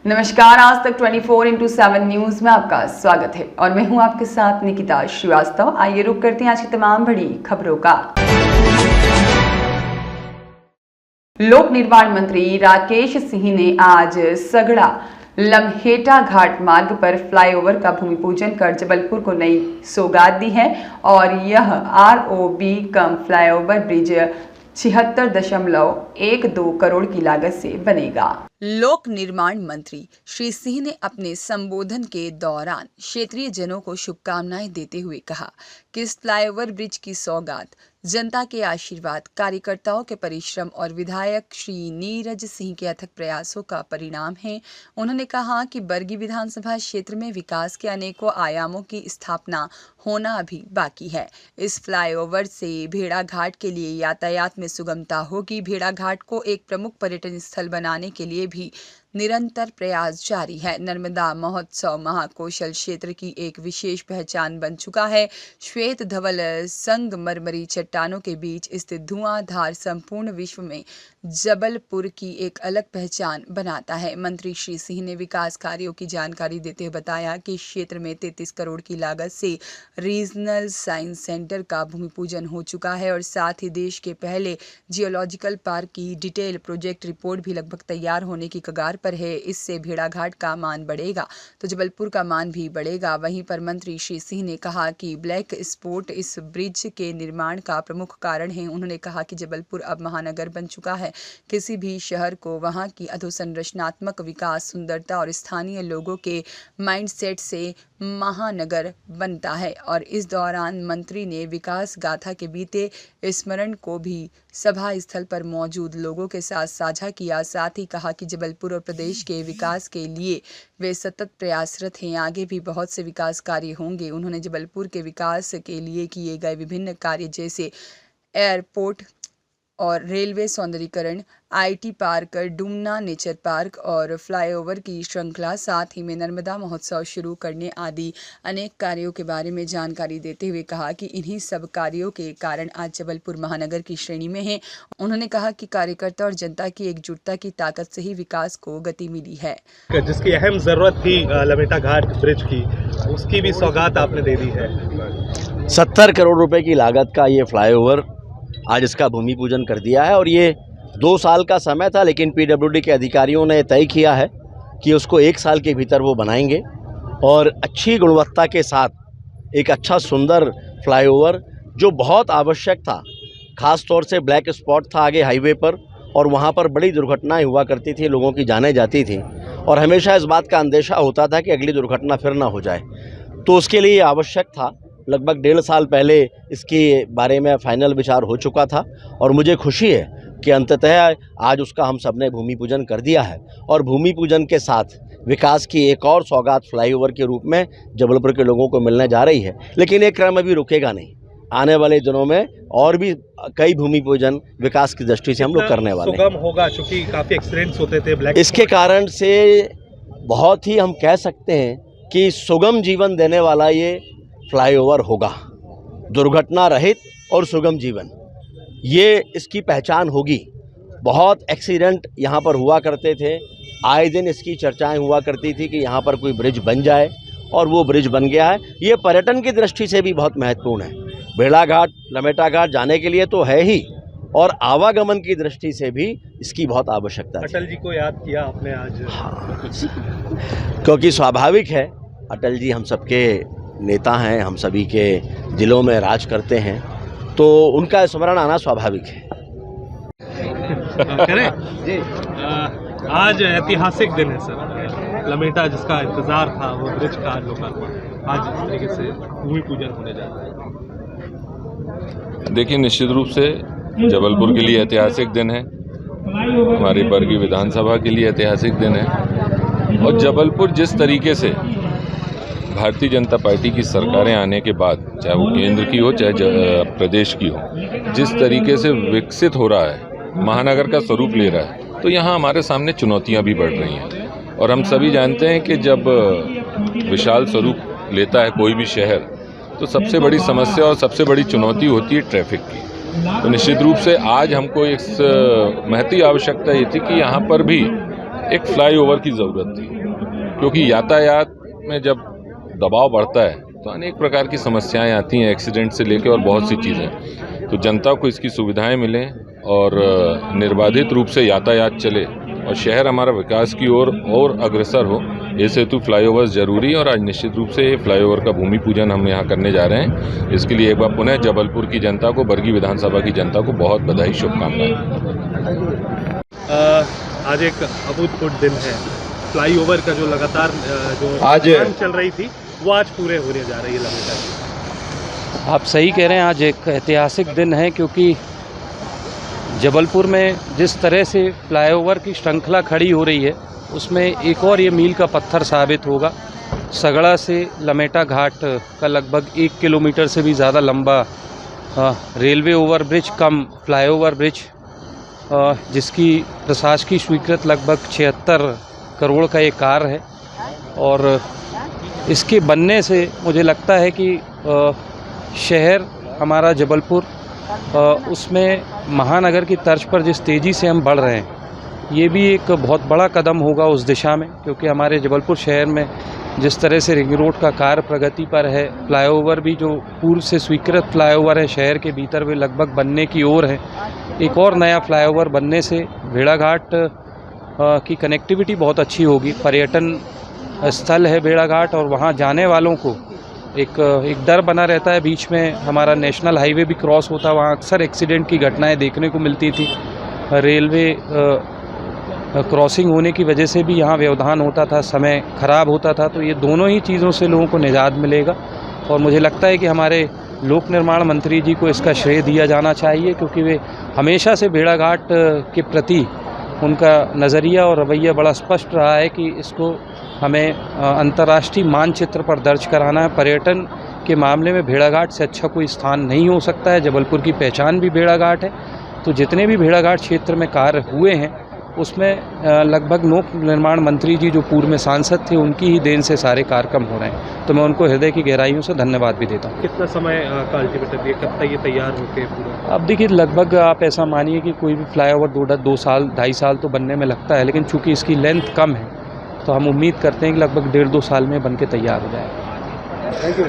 नमस्कार, आज तक 24/7 न्यूज में आपका स्वागत है और मैं हूं आपके साथ निकिता श्रीवास्तव। आइए रुक करते हैं आज की तमाम बड़ी खबरों का। लोक निर्माण मंत्री राकेश सिंह ने आज सगड़ा लम्हेटा घाट मार्ग पर फ्लाईओवर का भूमि पूजन कर जबलपुर को नई सौगात दी है और यह ROB कम फ्लाईओवर ब्रिज 76.12 करोड़ की लागत से बनेगा। लोक निर्माण मंत्री श्री सिंह ने अपने संबोधन के दौरान क्षेत्रीय जनों को शुभकामनाएं देते हुए कहा कि इस फ्लाईओवर ब्रिज की सौगात जनता के आशीर्वाद, कार्यकर्ताओं के परिश्रम और विधायक श्री नीरज सिंह के अथक प्रयासों का परिणाम है। उन्होंने कहा कि बरगी विधानसभा क्षेत्र में विकास के अनेकों आयामों की स्थापना होना अभी बाकी है। इस फ्लाईओवर से भेड़ा घाट के लिए यातायात में सुगमता होगी। भेड़ा घाट को एक प्रमुख पर्यटन स्थल बनाने के लिए भी निरंतर प्रयास जारी है। नर्मदा महोत्सव महाकौशल क्षेत्र की एक विशेष पहचान बन चुका है। श्वेत धवल संगमरमरी चट्टानों के बीच स्थित धुआंधार संपूर्ण विश्व में जबलपुर की एक अलग पहचान बनाता है। मंत्री श्री सिंह ने विकास कार्यों की जानकारी देते हुए बताया कि इस क्षेत्र में 33 करोड़ की लागत से रीजनल साइंस सेंटर का भूमि पूजन हो चुका है और साथ ही देश के पहले जियोलॉजिकल पार्क की डिटेल प्रोजेक्ट रिपोर्ट भी लगभग तैयार होने की कगार पर है। इससे भेड़ाघाट का मान बढ़ेगा तो जबलपुर का मान भी बढ़ेगा। वहीं पर मंत्री श्री सिंह ने कहा कि ब्लैक स्पॉट इस ब्रिज के निर्माण का प्रमुख कारण है। उन्होंने कहा कि जबलपुर अब महानगर बन चुका है। किसी भी शहर को वहां की अधोसंरचनात्मक विकास, सुंदरता और स्थानीय लोगों के माइंडसेट से महानगर बनता है। और इस दौरान मंत्री ने विकास गाथा के बीते स्मरण को भी सभा स्थल पर मौजूद लोगों के साथ साझा किया। साथ ही कहा कि जबलपुर और प्रदेश के विकास के लिए वे सतत प्रयासरत हैं। आगे भी बहुत से विकास कार्य होंगे। उन्होंने जबलपुर के विकास के लिए किए गए विभिन्न कार्य जैसे एयरपोर्ट और रेलवे सौंदर्यीकरण, IT park, Dumna nature park और फ्लाईओवर की श्रृंखला, साथ ही में नर्मदा महोत्सव शुरू करने आदि अनेक कार्यों के बारे में जानकारी देते हुए कहा कि इन्हीं सब कार्यों के कारण आज जबलपुर महानगर की श्रेणी में है। उन्होंने कहा कि कार्यकर्ता और जनता की एकजुटता की ताकत से ही विकास को गति मिली है। जिसकी अहम जरूरत थी लम्हेटा घाट ब्रिज की, उसकी भी सौगात आपने दे दी है। 70 करोड़ रुपए की लागत का ये फ्लाईओवर आज इसका भूमि पूजन कर दिया है और ये 2 साल का समय था, लेकिन PWD के अधिकारियों ने तय किया है कि उसको 1 साल के भीतर वो बनाएंगे और अच्छी गुणवत्ता के साथ एक अच्छा सुंदर फ्लाईओवर जो बहुत आवश्यक था। ख़ास तौर से ब्लैक स्पॉट था आगे हाईवे पर और वहाँ पर बड़ी दुर्घटनाएं हुआ करती थी, लोगों की जानें जाती थी और हमेशा इस बात का अंदेशा होता था कि अगली दुर्घटना फिर ना हो जाए। तो उसके लिए आवश्यक था। लगभग 1.5 साल पहले इसके बारे में फाइनल विचार हो चुका था और मुझे खुशी है कि अंततः आज उसका हम सब ने भूमि पूजन कर दिया है और भूमि पूजन के साथ विकास की एक और सौगात फ्लाईओवर के रूप में जबलपुर के लोगों को मिलने जा रही है। लेकिन ये क्रम अभी रुकेगा नहीं। आने वाले दिनों में और भी कई भूमि पूजन विकास की दृष्टि से हम लोग करने वाले हैं। सुगम होगा क्योंकि काफ़ी एक्सीडेंट्स होते थे ब्लैक। इसके कारण से बहुत ही हम कह सकते हैं कि सुगम जीवन देने वाला ये फ्लाईओवर होगा। दुर्घटना रहित और सुगम जीवन, ये इसकी पहचान होगी। बहुत एक्सीडेंट यहाँ पर हुआ करते थे, आए दिन इसकी चर्चाएं हुआ करती थी कि यहाँ पर कोई ब्रिज बन जाए और वो ब्रिज बन गया है। ये पर्यटन की दृष्टि से भी बहुत महत्वपूर्ण है। भेड़ा घाट, लम्हेटा घाट जाने के लिए तो है ही और आवागमन की दृष्टि से भी इसकी बहुत आवश्यकता है। अटल जी को याद किया आपने आज। हाँ, क्योंकि स्वाभाविक है, अटल जी हम सबके नेता हैं, हम सभी के दिलों में राज करते हैं, तो उनका स्मरण आना स्वाभाविक है। करें जी। आज ऐतिहासिक दिन है सर। लम्हेटा जिसका इंतजार था, वो ब्रिज का लोकार्पण आज इस तरीके से भूमि पूजन होने जा रहा है। देखिए, निश्चित रूप से जबलपुर के लिए ऐतिहासिक दिन है, हमारी बरगी विधानसभा के लिए ऐतिहासिक दिन है और जबलपुर जिस तरीके से भारतीय जनता पार्टी की सरकारें आने के बाद, चाहे वो केंद्र की हो चाहे प्रदेश की हो, जिस तरीके से विकसित हो रहा है, महानगर का स्वरूप ले रहा है, तो यहाँ हमारे सामने चुनौतियाँ भी बढ़ रही हैं। और हम सभी जानते हैं कि जब विशाल स्वरूप लेता है कोई भी शहर, तो सबसे बड़ी समस्या और सबसे बड़ी चुनौती होती है ट्रैफिक की। तो निश्चित रूप से आज हमको एक महती आवश्यकता ये थी कि यहाँ पर भी एक फ्लाईओवर की ज़रूरत थी, क्योंकि यातायात में जब दबाव बढ़ता है तो अनेक प्रकार की समस्याएं आती हैं, एक्सीडेंट से लेकर और बहुत सी चीज़ें। तो जनता को इसकी सुविधाएं मिलें और निर्बाधित रूप से यातायात चले और शहर हमारा विकास की ओर और अग्रसर हो, इस हेतु फ्लाईओवर जरूरी। और आज निश्चित रूप से ये फ्लाईओवर का भूमि पूजन हम यहाँ करने जा रहे हैं। इसके लिए एक बार पुनः जबलपुर की जनता को, बरगी विधानसभा की जनता को बहुत बधाई, शुभकामनाएं। आज एक अभूतपूर्व दिन है। फ्लाईओवर का जो लगातार जो आज चल रही थी वो आज पूरे होने जा रही है लगातार। आप सही कह रहे हैं, आज एक ऐतिहासिक दिन है, क्योंकि जबलपुर में जिस तरह से फ्लाईओवर की श्रृंखला खड़ी हो रही है उसमें एक और ये मील का पत्थर साबित होगा। सगड़ा से लमेटा घाट का लगभग 1 किलोमीटर से भी ज़्यादा लंबा रेलवे ओवरब्रिज कम फ्लाईओवर ब्रिज, जिसकी प्रशासकीय स्वीकृत लगभग 76 करोड़ का ये कार्य है। और इसके बनने से मुझे लगता है कि शहर हमारा जबलपुर उसमें महानगर की तर्ज पर जिस तेज़ी से हम बढ़ रहे हैं, ये भी एक बहुत बड़ा कदम होगा उस दिशा में, क्योंकि हमारे जबलपुर शहर में जिस तरह से रिंग रोड का कार्य प्रगति पर है, फ्लाईओवर भी जो पूर्व से स्वीकृत फ्लाईओवर है शहर के भीतर वे लगभग बनने की ओर है। एक और नया फ्लाईओवर बनने से भेड़ाघाट की कनेक्टिविटी बहुत अच्छी होगी। पर्यटन स्थल है भेड़ाघाट और वहाँ जाने वालों को एक डर बना रहता है। बीच में हमारा नेशनल हाईवे भी क्रॉस होता है, वहाँ अक्सर एक्सीडेंट की घटनाएं देखने को मिलती थी। रेलवे क्रॉसिंग होने की वजह से भी यहाँ व्यवधान होता था, समय ख़राब होता था। तो ये दोनों ही चीज़ों से लोगों को निजात मिलेगा और मुझे लगता है कि हमारे लोक निर्माण मंत्री जी को इसका श्रेय दिया जाना चाहिए, क्योंकि वे हमेशा से भेड़ाघाट के प्रति उनका नज़रिया और रवैया बड़ा स्पष्ट रहा है कि इसको हमें अंतर्राष्ट्रीय मानचित्र पर दर्ज कराना है। पर्यटन के मामले में भेड़ाघाट से अच्छा कोई स्थान नहीं हो सकता है। जबलपुर की पहचान भी भेड़ाघाट है। तो जितने भी भेड़ाघाट क्षेत्र में कार्य हुए हैं उसमें लगभग लोक निर्माण मंत्री जी जो पूर्व में सांसद थे उनकी ही देन से सारे कार्यक्रम हो रहे हैं। तो मैं उनको हृदय की गहराइयों से धन्यवाद भी देता हूँ। कितना समय का अल्टीमेटम ये कब तक ये तैयार होके पूरा? अब देखिए, लगभग आप ऐसा मानिए कि कोई भी फ्लाईओवर 2 साल 2.5 साल तो बनने में लगता है, लेकिन चूँकि इसकी लेंथ कम है तो हम उम्मीद करते हैं कि लगभग 1.5-2 साल में बन के तैयार हो जाएगा। Thank you.